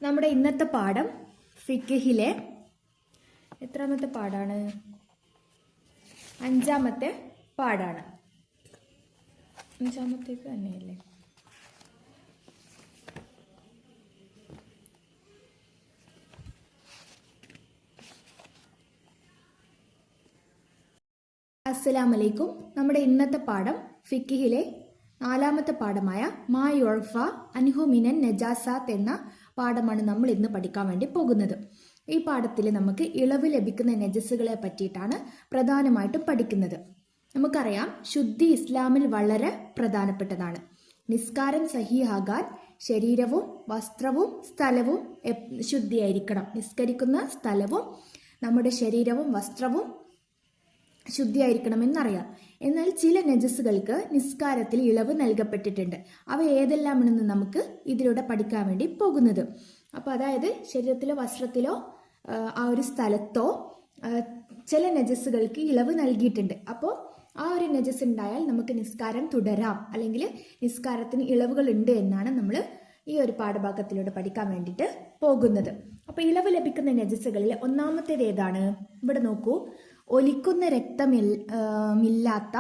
നമ്മുടെ ഇന്നത്തെ പാഠം ഫിഖ്ഹിലെ എത്രാമത്തെ പാഠാണ്? 5ാമത്തെ പാഠാണ്. 5ാമത്തേക്ക് തന്നെയല്ലേ? അസ്സലാമു അലൈക്കും. നമ്മുടെ ഇന്നത്തെ പാഠം ഫിഖ്ഹിലെ 4ാമത്തെ പാഠമായ മാ യുഅഫ അൻഹു മിനൻ നജാസാത്ത് എന്ന പാഠമാണ് നമ്മൾ ഇന്ന് പഠിക്കാൻ വേണ്ടി പോകുന്നത്. ഈ പാഠത്തിൽ നമുക്ക് ഇളവ് ലഭിക്കുന്ന നജസുകളെ പറ്റിയിട്ടാണ് പ്രധാനമായിട്ടും പഠിക്കുന്നത്. നമുക്കറിയാം, ശുദ്ധി ഇസ്ലാമിൽ വളരെ പ്രധാനപ്പെട്ടതാണ്. നിസ്കാരം സഹിയാകാൻ ശരീരവും വസ്ത്രവും സ്ഥലവും ശുദ്ധിയായിരിക്കണം. നിസ്കരിക്കുന്ന സ്ഥലവും നമ്മുടെ ശരീരവും വസ്ത്രവും ശുദ്ധിയായിരിക്കണമെന്നറിയാം. എന്നാൽ ചില നജസുകൾക്ക് നിസ്കാരത്തിൽ ഇളവ് നൽകപ്പെട്ടിട്ടുണ്ട്. അവ ഏതെല്ലാമാണെന്ന് നമുക്ക് ഇതിലൂടെ പഠിക്കാൻ വേണ്ടി പോകുന്നത്. അപ്പോൾ അതായത് ശരീരത്തിലോ വസ്ത്രത്തിലോ ആ ഒരു സ്ഥലത്തോ ചില നജസുകൾക്ക് ഇളവ് നൽകിയിട്ടുണ്ട്. അപ്പോൾ ആ ഒരു നജസ് ഉണ്ടായാൽ നമുക്ക് നിസ്കാരം തുടരാം, അല്ലെങ്കിൽ നിസ്കാരത്തിന് ഇളവുകൾ ഉണ്ട് എന്നാണ് നമ്മൾ ഈ ഒരു പാഠഭാഗത്തിലൂടെ പഠിക്കാൻ വേണ്ടിയിട്ട് പോകുന്നത്. അപ്പോൾ ഇളവ് ലഭിക്കുന്ന നജസുകളിൽ ഒന്നാമത്തേത് ഏതാണ്? ഇവിടെ നോക്കൂ. ഒലിക്കുന്ന രക്തമില്ലാത്ത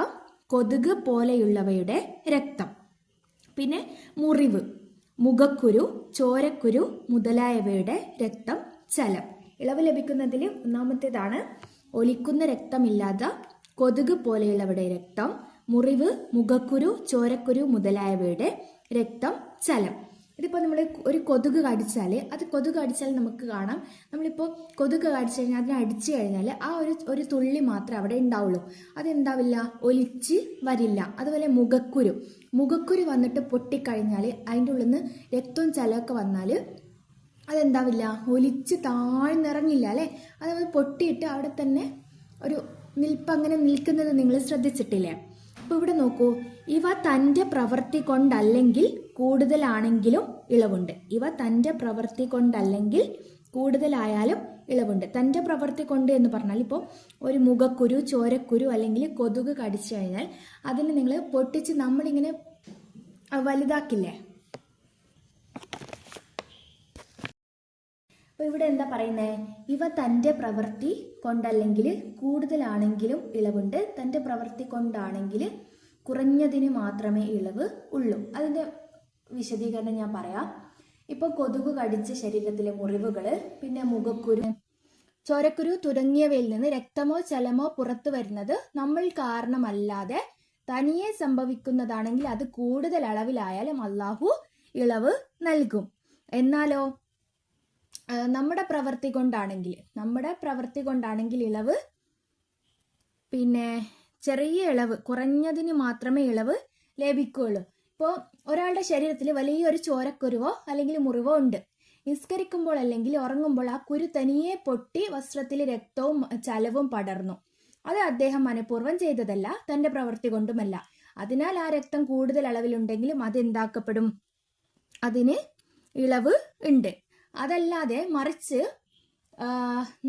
കൊതുക് പോലെയുള്ളവയുടെ രക്തം, പിന്നെ മുറിവ്, മുഖക്കുരു, ചോരക്കുരു മുതലായവയുടെ രക്തം, ചലം. ഇളവ് ലഭിക്കുന്നതിൽ ഒന്നാമത്തേതാണ് ഒലിക്കുന്ന രക്തമില്ലാത്ത കൊതുക് പോലെയുള്ളവയുടെ രക്തം, മുറിവ്, മുഖക്കുരു, ചോരക്കുരു മുതലായവയുടെ രക്തം, ചലം. ഇതിപ്പോൾ നമ്മൾ ഒരു കൊതുക് കടിച്ചാൽ നമുക്ക് കാണാം. നമ്മളിപ്പോൾ കൊതുക് കടിച്ചു കഴിഞ്ഞാൽ അതിനെ അടിച്ചു കഴിഞ്ഞാൽ ആ ഒരു തുള്ളി മാത്രമേ അവിടെ ഉണ്ടാവുള്ളൂ. അതെന്താവില്ല, ഒലിച്ച് വരില്ല. അതുപോലെ മുഖക്കുരു വന്നിട്ട് പൊട്ടിക്കഴിഞ്ഞാൽ അതിൻ്റെ ഉള്ളിൽ നിന്ന് രക്തവും ചലമൊക്കെ വന്നാൽ അതെന്താവില്ല, ഒലിച്ച് താഴ്ന്നിറങ്ങില്ല അല്ലേ. അത് പൊട്ടിയിട്ട് അവിടെ തന്നെ ഒരു അങ്ങനെ നിൽക്കുന്നത് നിങ്ങൾ ശ്രദ്ധിച്ചിട്ടില്ലേ? അപ്പോൾ ഇവിടെ നോക്കൂ. ഇവ തൻ്റെ പ്രവൃത്തി കൊണ്ടല്ലെങ്കിൽ കൂടുതലാണെങ്കിലും ഇളവുണ്ട്. ഇവ തൻ്റെ പ്രവൃത്തി കൊണ്ടല്ലെങ്കിൽ കൂടുതലായാലും ഇളവുണ്ട്. തൻ്റെ പ്രവൃത്തി കൊണ്ട് എന്ന് പറഞ്ഞാൽ ഇപ്പോൾ ഒരു മുഖക്കുരു, ചോരക്കുരു അല്ലെങ്കിൽ കൊതുക് കടിച്ചു കഴിഞ്ഞാൽ അതിന് നിങ്ങൾ പൊട്ടിച്ച് നമ്മളിങ്ങനെ വലുതാക്കില്ലേ. അപ്പോൾ ഇവിടെ എന്താ പറയുന്നത്? ഇവ തൻ്റെ പ്രവൃത്തി കൊണ്ടല്ലെങ്കിൽ കൂടുതലാണെങ്കിലും ഇളവുണ്ട്. തൻ്റെ പ്രവൃത്തി കൊണ്ടാണെങ്കിൽ കുറഞ്ഞതിന് മാത്രമേ ഇളവ് ഉള്ളൂ. അതിൻ്റെ വിശദീകരണം ഞാൻ പറയാം. ഇപ്പോൾ കൊതുക് കടിച്ച ശരീരത്തിലെ മുറിവുകൾ, പിന്നെ മുഖക്കുരു, ചോരക്കുരു തുടങ്ങിയവയിൽ നിന്ന് രക്തമോ ചലമോ പുറത്തു വരുന്നത് നമ്മൾ കാരണമല്ലാതെ തനിയെ സംഭവിക്കുന്നതാണെങ്കിൽ അത് കൂടുതൽ അളവിലായാലും അള്ളാഹു ഇളവ് നൽകും. എന്നാലോ നമ്മുടെ പ്രവൃത്തി കൊണ്ടാണെങ്കിൽ ഇളവ്, പിന്നെ ചെറിയ ഇളവ്, കുറഞ്ഞതിന് മാത്രമേ ഇളവ് ലഭിക്കുകയുള്ളൂ. ഇപ്പോൾ ഒരാളുടെ ശരീരത്തിൽ വലിയൊരു ചോരക്കുരുവോ അല്ലെങ്കിൽ മുറിവോ ഉണ്ട്. നിസ്കരിക്കുമ്പോൾ അല്ലെങ്കിൽ ഉറങ്ങുമ്പോൾ ആ കുരു തനിയെ പൊട്ടി വസ്ത്രത്തിൽ രക്തവും ചലവും പടർന്നു. അത് അദ്ദേഹം മനഃപൂർവ്വം ചെയ്തതല്ല, തൻ്റെ പ്രവൃത്തി കൊണ്ടുമല്ല. അതിനാൽ ആ രക്തം കൂടുതൽ അളവിലുണ്ടെങ്കിലും അത് എന്താക്കപ്പെടും? അതിന് ഇളവ് ഉണ്ട്. അതല്ലാതെ മറിച്ച്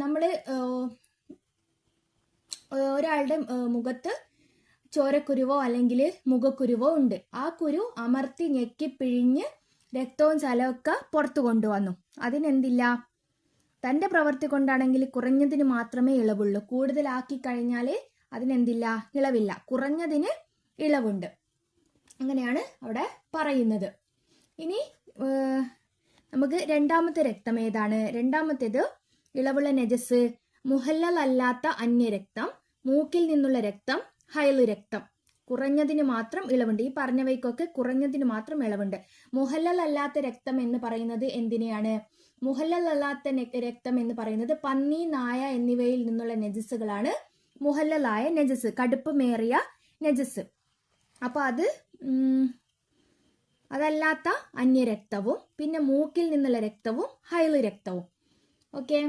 നമ്മൾ ഒരാളുടെ മുഖത്ത് ചോരക്കുരുവോ അല്ലെങ്കിൽ മുഖക്കുരുവോ ഉണ്ട്. ആ കുരു അമർത്തി ഞെക്കി പിഴിഞ്ഞ് രക്തവും ചലമൊക്കെ പുറത്തു കൊണ്ടുവന്നു. അതിനെന്തില്ല? തൻ്റെ പ്രവൃത്തി കൊണ്ടാണെങ്കിൽ കുറഞ്ഞതിന് മാത്രമേ ഇളവുള്ളൂ. കൂടുതലാക്കി കഴിഞ്ഞാൽ അതിനെന്തില്ല? ഇളവില്ല. കുറഞ്ഞതിന് ഇളവുണ്ട്. അങ്ങനെയാണ് അവിടെ പറയുന്നത്. ഇനി നമുക്ക് രണ്ടാമത്തെ രക്തം ഏതാണ്? രണ്ടാമത്തേത് ഇളവുള്ള നജസ് മുഹല്ലൽ അല്ലാത്ത അന്യരക്തം, മൂക്കിൽ നിന്നുള്ള രക്തം, ഹൈല് രക്തം. കുറഞ്ഞതിന് മാത്രം ഇളവുണ്ട്. ഈ പറഞ്ഞവയ്ക്കൊക്കെ കുറഞ്ഞതിന് മാത്രം ഇളവുണ്ട്. മുഹല്ലൽ അല്ലാത്ത രക്തം എന്ന് പറയുന്നത് എന്തിനെയാണ്? മുഹല്ലൽ അല്ലാത്ത രക്തം എന്ന് പറയുന്നത് പന്നി, നായ എന്നിവയിൽ നിന്നുള്ള നജസുകളാണ് മുഹല്ലലായ നജസ്, കടുപ്പമേറിയ നജസ്. അപ്പോൾ അതല്ലാത്ത അന്യരക്തവും പിന്നെ മൂക്കിൽ നിന്നുള്ള രക്തവും ഹൈല് രക്തവും. ഓക്കെ.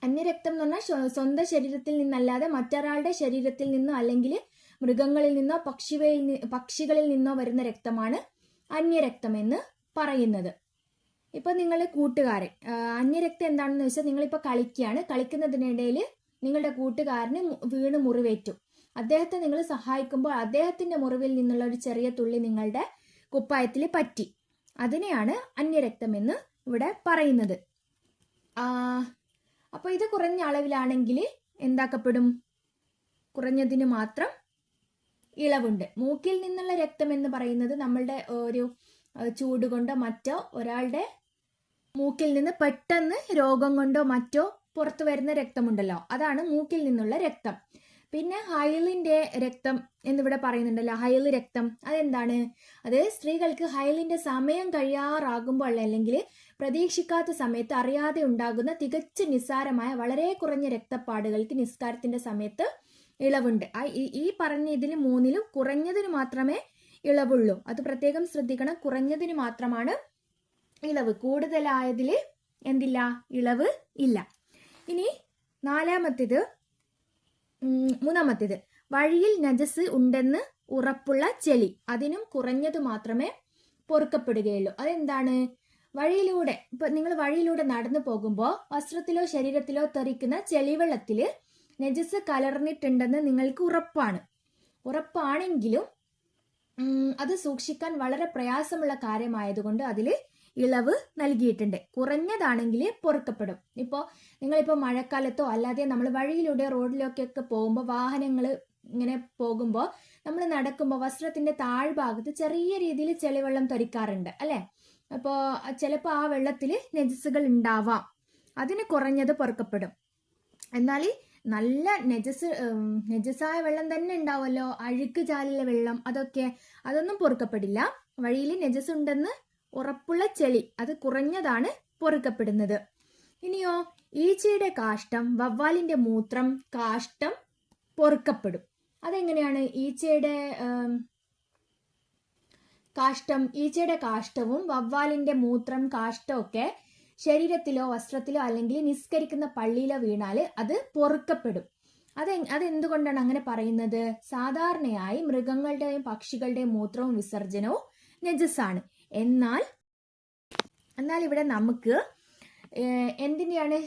അന്യരക്തം എന്ന് പറഞ്ഞാൽ സ്വന്തം ശരീരത്തിൽ നിന്നല്ലാതെ മറ്റൊരാളുടെ ശരീരത്തിൽ നിന്നോ അല്ലെങ്കിൽ മൃഗങ്ങളിൽ നിന്നോ പക്ഷികളിൽ നിന്നോ വരുന്ന രക്തമാണ് അന്യരക്തം എന്ന് പറയുന്നത്. ഇപ്പം നിങ്ങൾ കൂട്ടുകാരൻ, അന്യരക്തം എന്താണെന്ന് വെച്ചാൽ നിങ്ങളിപ്പോൾ കളിക്കുന്നതിനിടയിൽ നിങ്ങളുടെ കൂട്ടുകാരന് വീണ് മുറിവേറ്റു. അദ്ദേഹത്തെ നിങ്ങൾ സഹായിക്കുമ്പോൾ അദ്ദേഹത്തിന്റെ മുറിവിൽ നിന്നുള്ള ഒരു ചെറിയ തുള്ളി നിങ്ങളുടെ കുപ്പായത്തിൽ പറ്റി. അതിനെയാണ് അന്യരക്തം എന്ന് ഇവിടെ പറയുന്നത്. അപ്പോൾ ഇത് കുറഞ്ഞ അളവിലാണെങ്കിൽ എന്താക്കപ്പെടും? കുറഞ്ഞതിന് മാത്രം ഇളവുണ്ട്. മൂക്കിൽ നിന്നുള്ള രക്തം എന്ന് പറയുന്നത് നമ്മളുടെ ഒരു ചൂട് കൊണ്ടോ മറ്റോ ഒരാളുടെ മൂക്കിൽ നിന്ന് പെട്ടെന്ന് രോഗം കൊണ്ടോ മറ്റോ പുറത്തു വരുന്ന രക്തമുണ്ടല്ലോ, അതാണ് മൂക്കിൽ നിന്നുള്ള രക്തം. പിന്നെ ഹൈലിന്റെ രക്തം എന്നിവിടെ പറയുന്നുണ്ടല്ലോ, ഹൈല് രക്തം. അതെന്താണ്? അത് സ്ത്രീകൾക്ക് ഹൈലിന്റെ സമയം കഴിയാറാകുമ്പോൾ അല്ലെങ്കിൽ പ്രതീക്ഷിക്കാത്ത സമയത്ത് അറിയാതെ ഉണ്ടാകുന്ന തികച്ചും നിസ്സാരമായ വളരെ കുറഞ്ഞ രക്തപ്പാടുകൾക്ക് നിസ്കാരത്തിന്റെ സമയത്ത് ഇളവുണ്ട്. ഈ പറഞ്ഞ ഇതിൽ മൂന്നിലും കുറഞ്ഞതിന് മാത്രമേ ഇളവുള്ളൂ. അത് പ്രത്യേകം ശ്രദ്ധിക്കണം. കുറഞ്ഞതിന് മാത്രമാണ് ഇളവ്. കൂടുതലായതിൽ എന്തില്ല? ഇളവ് ഇല്ല. ഇനി മൂന്നാമത്തേത് വഴിയിൽ നജസ് ഉണ്ടെന്ന് ഉറപ്പുള്ള ചെളി, അതിനും കുറഞ്ഞത് മാത്രമേ പൊറുക്കപ്പെടുകയുള്ളൂ. അതെന്താണ്? വഴിയിലൂടെ നിങ്ങൾ വഴിയിലൂടെ നടന്നു പോകുമ്പോൾ വസ്ത്രത്തിലോ ശരീരത്തിലോ തെറിക്കുന്ന ചെളിവെള്ളത്തില് നജസ് കലർന്നിട്ടുണ്ടെന്ന് നിങ്ങൾക്ക് ഉറപ്പാണെങ്കിലും അത് സൂക്ഷിക്കാൻ വളരെ പ്രയാസമുള്ള കാര്യമായതുകൊണ്ട് അതിൽ ഇളവ് നൽകിയിട്ടുണ്ട്. കുറഞ്ഞതാണെങ്കിൽ പൊറുക്കപ്പെടും. നിങ്ങളിപ്പോൾ മഴക്കാലത്തോ അല്ലാതെ നമ്മൾ വഴിയിലൂടെ റോഡിലൊക്കെ പോകുമ്പോൾ വാഹനങ്ങൾ ഇങ്ങനെ പോകുമ്പോൾ നമ്മൾ നടക്കുമ്പോൾ വസ്ത്രത്തിന്റെ താഴ്ഭാഗത്ത് ചെറിയ രീതിയിൽ ചെളിവെള്ളം തെറിക്കാറുണ്ട് അല്ലേ? അപ്പോൾ ചിലപ്പോൾ ആ വെള്ളത്തിൽ നജസുകൾ ഉണ്ടാവാം. അതിന് കുറഞ്ഞത് പൊറുക്കപ്പെടും. എന്നാൽ നല്ല നജസായ വെള്ളം തന്നെ ഉണ്ടാവുമല്ലോ, അഴുക്ക് ചാലിലെ വെള്ളം, അതൊന്നും പൊറുക്കപ്പെടില്ല. വഴിയിൽ നജസ് ഉണ്ടെന്ന് ഉറപ്പുള്ള ചെളി, അത് കുറഞ്ഞതാണ് പൊറുക്കപ്പെടുന്നത്. ഇനിയോ ഈച്ചയുടെ കാഷ്ടം, വവ്വാലിന്റെ മൂത്രം, കാഷ്ടം പൊറുക്കപ്പെടും. അതെങ്ങനെയാണ്? ഈച്ചയുടെ കാഷ്ടവും വവ്വാലിന്റെ മൂത്രം, കാഷ്ടമൊക്കെ ശരീരത്തിലോ വസ്ത്രത്തിലോ അല്ലെങ്കിൽ നിസ്കരിക്കുന്ന പള്ളിയിലോ വീണാൽ അത് പൊറുക്കപ്പെടും. അതെന്തുകൊണ്ടാണ് അങ്ങനെ പറയുന്നത്? സാധാരണയായി മൃഗങ്ങളുടെയും പക്ഷികളുടെയും മൂത്രവും വിസർജനവും നജസാണ്. എന്നാൽ ഇവിടെ നമുക്ക് എന്തിനാണ്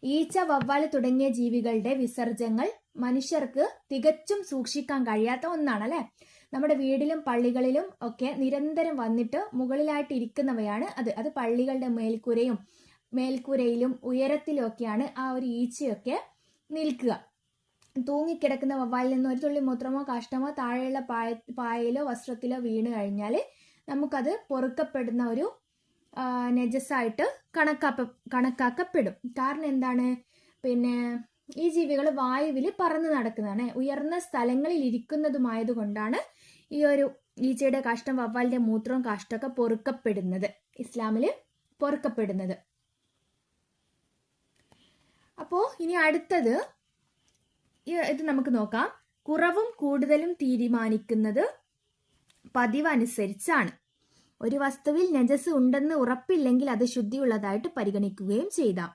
ഈച്ച, വവ്വാല് തുടങ്ങിയ ജീവികളുടെ വിസർജനങ്ങൾ മനുഷ്യർക്ക് തികച്ചും സൂക്ഷിക്കാൻ കഴിയാത്ത ഒന്നാണ് അല്ലെ? നമ്മുടെ വീടിലും പള്ളികളിലും ഒക്കെ നിരന്തരം വന്നിട്ട് മുകളിലായിട്ട് ഇരിക്കുന്നവയാണ് അത് പള്ളികളുടെ മേൽക്കൂരയിലും ഉയരത്തിലും ഒക്കെയാണ് ആ ഒരു ഈച്ചയൊക്കെ നിൽക്കുക. തൂങ്ങിക്കിടക്കുന്ന വവ്വാലിൽ നിന്ന് ഒരു തുള്ളി മൂത്രമോ കാഷ്ടമോ താഴെയുള്ള പായയിലോ വസ്ത്രത്തിലോ വീണ് കഴിഞ്ഞാൽ നമുക്കത് പൊറുക്കപ്പെടുന്ന ഒരു നജസായിട്ട് കണക്കാക്കപ്പെടും. കാരണം എന്താണ്? ഈ ജീവികൾ വായുവിൽ പറന്ന് നടക്കുന്നതാണ്, ഉയർന്ന സ്ഥലങ്ങളിൽ ഇരിക്കുന്നതുമായതുകൊണ്ടാണ് ഈ ഒരു ഈച്ചയുടെ കാഷ്ടം, വവ്വാലിന്റെ മൂത്രവും കാഷ്ടമൊക്കെ പൊറുക്കപ്പെടുന്നത്, ഇസ്ലാമില് പൊറുക്കപ്പെടുന്നത്. അപ്പോൾ ഇനി അടുത്തത് ഇത് നമുക്ക് നോക്കാം. കുറവും കൂടുതലും തീരുമാനിക്കുന്നത് പതിവ് അനുസരിച്ചാണ്. ഒരു വസ്തുവിൽ നജസ് ഉണ്ടെന്ന് ഉറപ്പില്ലെങ്കിൽ അത് ശുദ്ധിയുള്ളതായിട്ട് പരിഗണിക്കുകയും ചെയ്താം.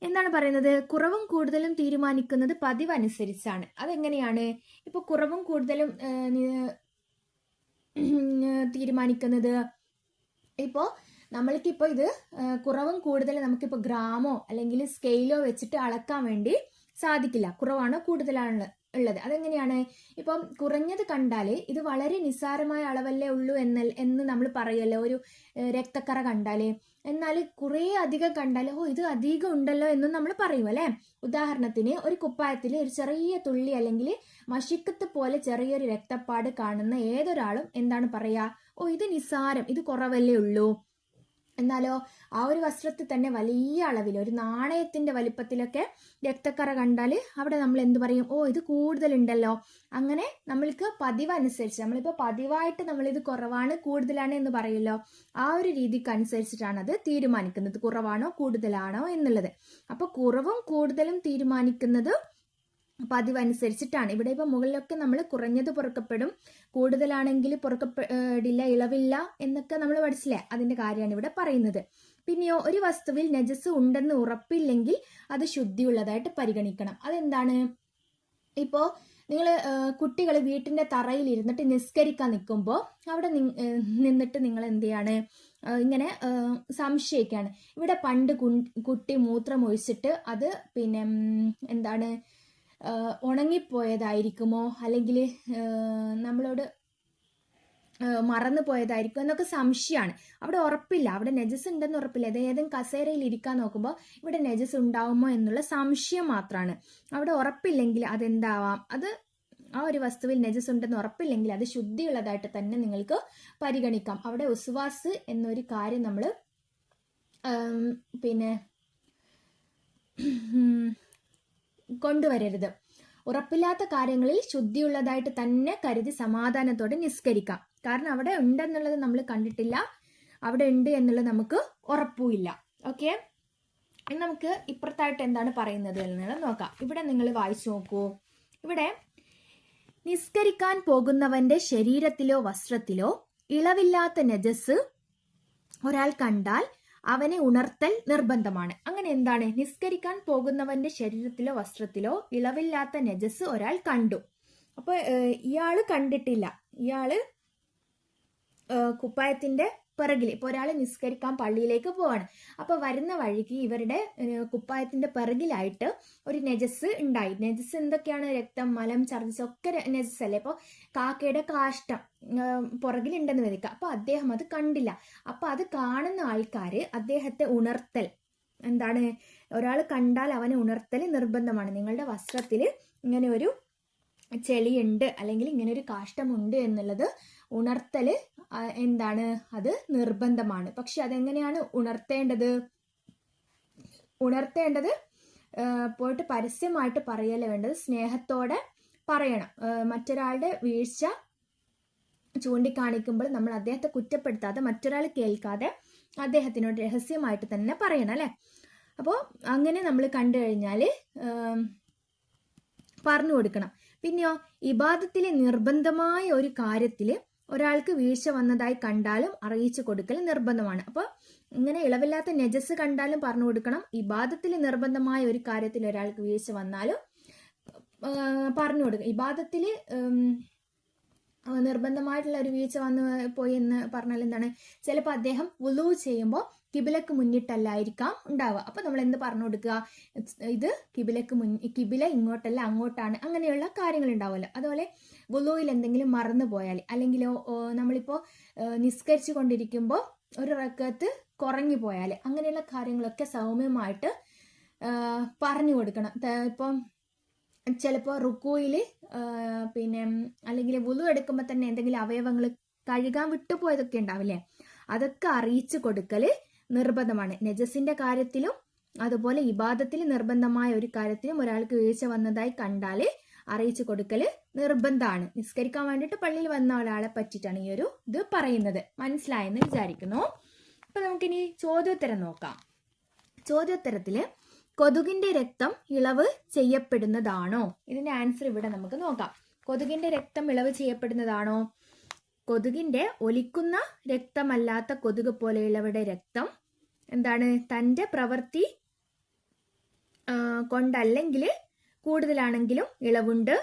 എന്താണ് പറയുന്നത്? കുറവും കൂടുതലും തീരുമാനിക്കുന്നത് പതിവ് അനുസരിച്ചാണ്. അതെങ്ങനെയാണ്? ഇപ്പോൾ കുറവും കൂടുതലും തീരുമാനിക്കുന്നത്, ഇപ്പോൾ നമ്മൾക്കിപ്പോൾ ഇത് കുറവും കൂടുതലും നമുക്കിപ്പോൾ ഗ്രാമോ അല്ലെങ്കിൽ സ്കെയിലോ വെച്ചിട്ട് അളക്കാൻ വേണ്ടി സാധിക്കില്ല. കുറവാണോ കൂടുതലാണോ ഉള്ളത്. അതെങ്ങനെയാണ്? ഇപ്പം കുറഞ്ഞത് കണ്ടാൽ ഇത് വളരെ നിസ്സാരമായ അളവല്ലേ ഉള്ളൂ എന്ന് നമ്മൾ പറയുമല്ലോ, ഒരു രക്തക്കറ കണ്ടാൽ. എന്നാൽ കുറേ അധികം കണ്ടാൽ ഇത് അധികം ഉണ്ടല്ലോ എന്നും നമ്മൾ പറയും അല്ലേ? ഉദാഹരണത്തിന് ഒരു കുപ്പായത്തിൽ ഒരു ചെറിയ തുള്ളി അല്ലെങ്കിൽ മഷിക്കത്ത് പോലെ ചെറിയൊരു രക്തപ്പാട് കാണുന്ന ഏതൊരാളും എന്താണ് പറയുക? ഇത് നിസ്സാരം, ഇത് കുറവല്ലേ ഉള്ളൂ. എന്നാലോ ആ ഒരു വസ്ത്രത്തിൽ തന്നെ വലിയ അളവിൽ ഒരു നാണയത്തിന്റെ വലിപ്പത്തിലൊക്കെ രക്തക്കറ കണ്ടാൽ അവിടെ നമ്മൾ എന്ത് പറയും? ഇത് കൂടുതലുണ്ടല്ലോ. അങ്ങനെ നമ്മൾക്ക് പതിവ് അനുസരിച്ച്, നമ്മളിപ്പോൾ പതിവായിട്ട് നമ്മളിത് കുറവാണ് കൂടുതലാണ് എന്ന് പറയുമല്ലോ, ആ ഒരു രീതിക്ക് അനുസരിച്ചിട്ടാണ് അത് തീരുമാനിക്കുന്നത്, കുറവാണോ കൂടുതലാണോ എന്നുള്ളത്. അപ്പോൾ കുറവും കൂടുതലും തീരുമാനിക്കുന്നത് പതിവ് അനുസരിച്ചിട്ടാണ്. ഇവിടെ ഇപ്പോൾ മുകളിലൊക്കെ നമ്മൾ കുറഞ്ഞത് പൊറുക്കപ്പെടും, കൂടുതലാണെങ്കിൽ പൊറുക്കപ്പെടില്ല, ഇളവില്ല എന്നൊക്കെ നമ്മൾ പഠിച്ചില്ലേ? അതിന്റെ കാര്യമാണ് ഇവിടെ പറയുന്നത്. പിന്നെയോ ഒരു വസ്തുവിൽ നജസ് ഉണ്ടെന്ന് ഉറപ്പില്ലെങ്കിൽ അത് ശുദ്ധിയുള്ളതായിട്ട് പരിഗണിക്കണം. അതെന്താണ്? ഇപ്പോൾ നിങ്ങൾ കുട്ടികൾ വീട്ടിന്റെ തറയിൽ ഇരുന്നിട്ട് നിസ്കരിക്കാൻ നിൽക്കുമ്പോൾ അവിടെ നിന്നിട്ട് നിങ്ങൾ എന്ത് ചെയ്യാണ്? ഇങ്ങനെ സംശയിക്കുകയാണ്, ഇവിടെ പണ്ട് കുട്ടി മൂത്രം ഒഴിച്ചിട്ട് അത് എന്താണ് ഉണങ്ങിപ്പോയതായിരിക്കുമോ, അല്ലെങ്കിൽ നമ്മളോട് മറന്നു പോയതായിരിക്കും എന്നൊക്കെ സംശയമാണ്. അവിടെ ഉറപ്പില്ല, അവിടെ നജസ് ഉണ്ടെന്ന് ഉറപ്പില്ല. ഏതെങ്കിലും കസേരയിൽ ഇരിക്കാൻ നോക്കുമ്പോൾ ഇവിടെ നജസ് ഉണ്ടാവുമോ എന്നുള്ള സംശയം മാത്രമാണ്. അവിടെ ഉറപ്പില്ലെങ്കിൽ അതെന്താവാം, അത് ആ ഒരു വസ്തുവിൽ നജസ് ഉണ്ടെന്ന് ഉറപ്പില്ലെങ്കിൽ അത് ശുദ്ധിയുള്ളതായിട്ട് തന്നെ നിങ്ങൾക്ക് പരിഗണിക്കാം. അവിടെ ഉസ്വാസ് എന്നൊരു കാര്യം നമ്മൾ പിന്നെ കൊണ്ടുവരരുത്. ഉറപ്പില്ലാത്ത കാര്യങ്ങളിൽ ശുദ്ധിയുള്ളതായിട്ട് തന്നെ കരുതി സമാധാനത്തോടെ നിസ്കരിക്കാം. കാരണം അവിടെ ഉണ്ടെന്നുള്ളത് നമ്മൾ കണ്ടിട്ടില്ല, അവിടെ ഉണ്ട് എന്നുള്ളത് നമുക്ക് ഉറപ്പുമില്ല. ഓക്കെ, ഇനി നമുക്ക് ഇപ്പുറത്തായിട്ട് എന്താണ് പറയുന്നത് എന്നുള്ളത് നോക്കാം. ഇവിടെ നിങ്ങൾ വായിച്ചു നോക്കൂ. ഇവിടെ നിസ്കരിക്കാൻ പോകുന്നവന്റെ ശരീരത്തിലോ വസ്ത്രത്തിലോ ഇളവില്ലാത്ത നജസ് ഒരാൾ കണ്ടാൽ അവനെ ഉണർത്തൽ നിർബന്ധമാണ്. അങ്ങനെ എന്താണ്? നിസ്കരിക്കാൻ പോകുന്നവന്റെ ശരീരത്തിലോ വസ്ത്രത്തിലോ ഇളവില്ലാത്ത നജസ് ഒരാൾ കണ്ടു. അപ്പൊ ഇയാള് കണ്ടിട്ടില്ല, ഇയാള് കുപ്പായത്തിന്റെ പിറകിൽ, ഇപ്പൊ ഒരാൾ നിസ്കരിക്കാൻ പള്ളിയിലേക്ക് പോവാണ്. അപ്പൊ വരുന്ന വഴിക്ക് ഇവരുടെ കുപ്പായത്തിന്റെ പിറകിലായിട്ട് ഒരു നജസ് ഉണ്ടായി. നജസ് എന്തൊക്കെയാണ്? രക്തം, മലം, ഛർദിച്ച് ഒക്കെ നജസ് അല്ലേ. ഇപ്പൊ കാക്കയുടെ കാഷ്ടം പുറകിലുണ്ടെന്ന് വരിക. അപ്പൊ അദ്ദേഹം അത് കണ്ടില്ല. അപ്പൊ അത് കാണുന്ന ആൾക്കാര് അദ്ദേഹത്തെ ഉണർത്തൽ, എന്താണ്, ഒരാൾ കണ്ടാൽ അവനെ ഉണർത്തൽ നിർബന്ധമാണ്. നിങ്ങളുടെ വസ്ത്രത്തിൽ ഇങ്ങനെ ഒരു ചെളിയുണ്ട് അല്ലെങ്കിൽ ഇങ്ങനെ ഒരു കാഷ്ടമുണ്ട് എന്നുള്ളത് ഉണർത്തൽ എന്താണ്, അത് നിർബന്ധമാണ്. പക്ഷെ അതെങ്ങനെയാണ് ഉണർത്തേണ്ടത്? പോയിട്ട് പരസ്യമായിട്ട് പറയല്ല വേണ്ടത്, സ്നേഹത്തോടെ പറയണം. മറ്റൊരാളുടെ വീഴ്ച ചൂണ്ടിക്കാണിക്കുമ്പോൾ നമ്മൾ അദ്ദേഹത്തെ കുറ്റപ്പെടുത്താതെ, മറ്റൊരാൾ കേൾക്കാതെ അദ്ദേഹത്തിനോട് രഹസ്യമായിട്ട് തന്നെ പറയണം അല്ലെ. അപ്പോൾ അങ്ങനെ നമ്മൾ കണ്ടു കഴിഞ്ഞാൽ പറഞ്ഞു കൊടുക്കണം. പിന്നെയോ, ഇബാദത്തിലെ നിർബന്ധമായ ഒരു കാര്യത്തിൽ ഒരാൾക്ക് വീഴ്ച വന്നതായി കണ്ടാലും അറിയിച്ചു കൊടുക്കൽ നിർബന്ധമാണ്. അപ്പോൾ ഇങ്ങനെ ഇളവില്ലാത്ത നജസ് കണ്ടാലും പറഞ്ഞു കൊടുക്കണം. ഇബാദത്തിൽ നിർബന്ധമായ ഒരു കാര്യത്തിൽ ഒരാൾക്ക് വീഴ്ച വന്നാലും പറഞ്ഞു കൊടുക്കണം. ഇബാദത്തിൽ നിർബന്ധമായിട്ടുള്ള ഒരു വീഴ്ച വന്നു പോയി എന്ന് പറഞ്ഞാൽ എന്താണ്? ചിലപ്പോൾ അദ്ദേഹം വുളൂ ചെയ്യുമ്പോൾ കിബിലക്ക് മുന്നിട്ടല്ലായിരിക്കാം ഉണ്ടാവുക. അപ്പൊ നമ്മൾ എന്ത് പറഞ്ഞു കൊടുക്കുക? ഇത് കിബില ഇങ്ങോട്ടല്ല അങ്ങോട്ടാണ്, അങ്ങനെയുള്ള കാര്യങ്ങൾ ഉണ്ടാവുമല്ലോ. അതുപോലെ വുളൂയിൽ എന്തെങ്കിലും മറന്നു പോയാൽ, അല്ലെങ്കിലോ നമ്മളിപ്പോ നിസ്കരിച്ചു കൊണ്ടിരിക്കുമ്പോൾ ഒരു റക്കത്ത് കുറഞ്ഞു പോയാൽ, അങ്ങനെയുള്ള കാര്യങ്ങളൊക്കെ സൗമ്യമായിട്ട് പറഞ്ഞു കൊടുക്കണം. ഇപ്പം ചിലപ്പോൾ റുക്കൂയിൽ പിന്നെ അല്ലെങ്കിൽ വുളു എടുക്കുമ്പോൾ തന്നെ എന്തെങ്കിലും അവയവങ്ങൾ കഴുകാൻ വിട്ടുപോയതൊക്കെ ഉണ്ടാവില്ലേ, അതൊക്കെ അറിയിച്ചു കൊടുക്കല് നിർബന്ധമാണ്. നജസിന്റെ കാര്യത്തിലും അതുപോലെ ഇബാദത്തിൽ നിർബന്ധമായ ഒരു കാര്യത്തിലും ഒരാൾക്ക് വീഴ്ച വന്നതായി കണ്ടാല് അറിയിച്ചു കൊടുക്കല് നിർബന്ധമാണ്. നിസ്കരിക്കാൻ വേണ്ടിയിട്ട് പള്ളിയിൽ വന്ന ഒരാളെ പറ്റിയിട്ടാണ് ഈ ഒരു ഇത് പറയുന്നത്. മനസ്സിലായെന്ന് വിചാരിക്കുന്നു. അപ്പൊ നമുക്കിനി ചോദ്യോത്തരം നോക്കാം. ചോദ്യോത്തരത്തില് കൊതുകിന്റെ രക്തം ഇളവ് ചെയ്യപ്പെടുന്നതാണോ? ഇതിന്റെ ആൻസർ ഇവിടെ നമുക്ക് നോക്കാം. കൊതുകിന്റെ രക്തം ഇളവ് ചെയ്യപ്പെടുന്നതാണോ? കൊതുകിന്റെ ഒലിക്കുന്ന രക്തമല്ലാത്ത കൊതുക് പോലെയുള്ളവരുടെ രക്തം എന്താണ്? തന്റെ പ്രവൃത്തി കൊണ്ടല്ലെങ്കിൽ കൂടുതലാണെങ്കിലും ഇളവുണ്ട്,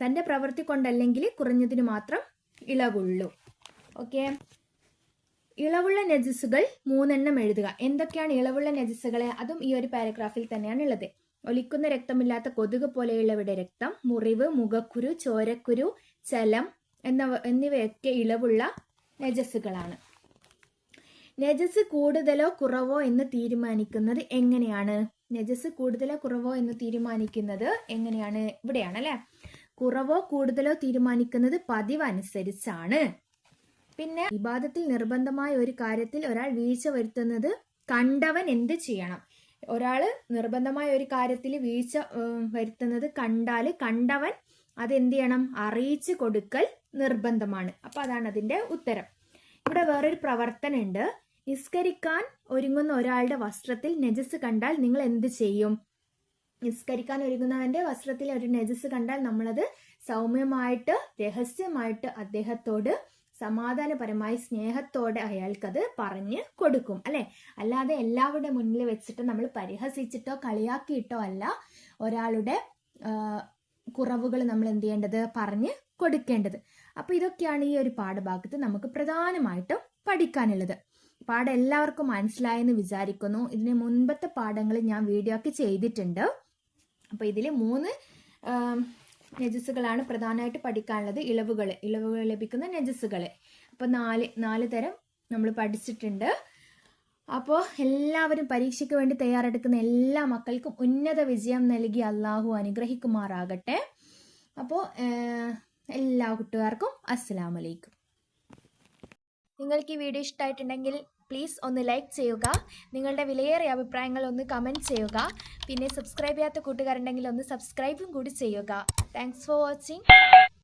തന്റെ പ്രവൃത്തി കൊണ്ടല്ലെങ്കിൽ കുറഞ്ഞതിന് മാത്രം ഇളവുള്ളൂ. ഓക്കെ, ഇളവുള്ള നജസുകൾ 3 എഴുതുക. എന്തൊക്കെയാണ് ഇളവുള്ള നജസുകൾ? അതും ഈ ഒരു പാരഗ്രാഫിൽ തന്നെയാണ് ഉള്ളത്. ഒലിക്കുന്ന രക്തമില്ലാത്ത കൊതുക് പോലെയുള്ളവരുടെ രക്തം, മുറിവ്, മുഖക്കുരു, ചോരക്കുരു, ചലം എന്നിവയൊക്കെ ഇളവുള്ള നജസുകളാണ്. നജസ് കൂടുതലോ കുറവോ എന്ന് തീരുമാനിക്കുന്നത് എങ്ങനെയാണ്? നജസ് കൂടുതലോ കുറവോ എന്ന് തീരുമാനിക്കുന്നത് എങ്ങനെയാണ്? ഇവിടെയാണ് അല്ലെ. കുറവോ കൂടുതലോ തീരുമാനിക്കുന്നത് പതിവ് അനുസരിച്ചാണ്. പിന്നെ ഇബാദത്തിൽ നിർബന്ധമായ ഒരു കാര്യത്തിൽ ഒരാൾ വീഴ്ച വരുത്തുന്നത് കണ്ടവൻ എന്ത് ചെയ്യണം? ഒരാള് നിർബന്ധമായ ഒരു കാര്യത്തിൽ വീഴ്ച വരുത്തുന്നത് കണ്ടവൻ അതെന്ത് ചെയ്യണം? അറിയിച്ചു കൊടുക്കൽ നിർബന്ധമാണ്. അപ്പൊ അതാണ് അതിന്റെ ഉത്തരം. ഇവിടെ വേറൊരു പ്രവർത്തനം ഉണ്ട്. നിസ്കരിക്കാൻ ഒരുങ്ങുന്ന ഒരാളുടെ വസ്ത്രത്തിൽ നജസ് കണ്ടാൽ നിങ്ങൾ എന്ത് ചെയ്യും? നിസ്കരിക്കാൻ ഒരുങ്ങുന്നവന്റെ വസ്ത്രത്തിൽ ഒരു നജസ് കണ്ടാൽ നമ്മളത് സൗമ്യമായിട്ട് രഹസ്യമായിട്ട് അദ്ദേഹത്തോട് സമാധാനപരമായി സ്നേഹത്തോടെ അയാൾക്കത് പറഞ്ഞു കൊടുക്കും അല്ലെ. അല്ലാതെ എല്ലാവരുടെ മുന്നിൽ വെച്ചിട്ട് നമ്മൾ പരിഹസിച്ചിട്ടോ കളിയാക്കിയിട്ടോ അല്ല ഒരാളുടെ കുറവുകൾ നമ്മൾ എന്ത് ചെയ്യേണ്ടത്? പറഞ്ഞു കൊടുക്കേണ്ടത്. അപ്പൊ ഇതൊക്കെയാണ് ഈ ഒരു പാഠഭാഗത്ത് നമുക്ക് പ്രധാനമായിട്ടും പഠിക്കാനുള്ളത്. പാഠം എല്ലാവർക്കും മനസ്സിലായെന്ന് വിചാരിക്കുന്നു. ഇതിന് മുൻപത്തെ പാഠങ്ങൾ ഞാൻ വീഡിയോ ആക്കി ചെയ്തിട്ടുണ്ട്. അപ്പൊ ഇതിൽ 3 നജസ്സുകളാണ് പ്രധാനമായിട്ട് പഠിക്കാനുള്ളത്. ഇളവുകൾ ലഭിക്കുന്ന നജസ്സുകൾ. അപ്പോൾ നാല് തരം നമ്മൾ പഠിച്ചിട്ടുണ്ട്. അപ്പോൾ എല്ലാവരും പരീക്ഷയ്ക്ക് വേണ്ടി തയ്യാറെടുക്കുന്ന എല്ലാ മക്കൾക്കും ഉന്നത വിജയം നൽകി അള്ളാഹു അനുഗ്രഹിക്കുമാറാകട്ടെ. അപ്പോൾ എല്ലാ കൂട്ടുകാർക്കും അസ്സലാമു അലൈക്കും. നിങ്ങൾക്ക് ഈ വീഡിയോ ഇഷ്ടമായിട്ടുണ്ടെങ്കിൽ പ്ലീസ് ഒന്ന് ലൈക്ക് ചെയ്യുക. നിങ്ങളുടെ വിലയേറിയ അഭിപ്രായങ്ങൾ ഒന്ന് കമൻറ്റ് ചെയ്യുക. പിന്നെ സബ്സ്ക്രൈബ് ചെയ്യാത്ത കൂട്ടുകാരുണ്ടെങ്കിൽ ഒന്ന് സബ്സ്ക്രൈബും കൂടി ചെയ്യുക. Thanks for watching.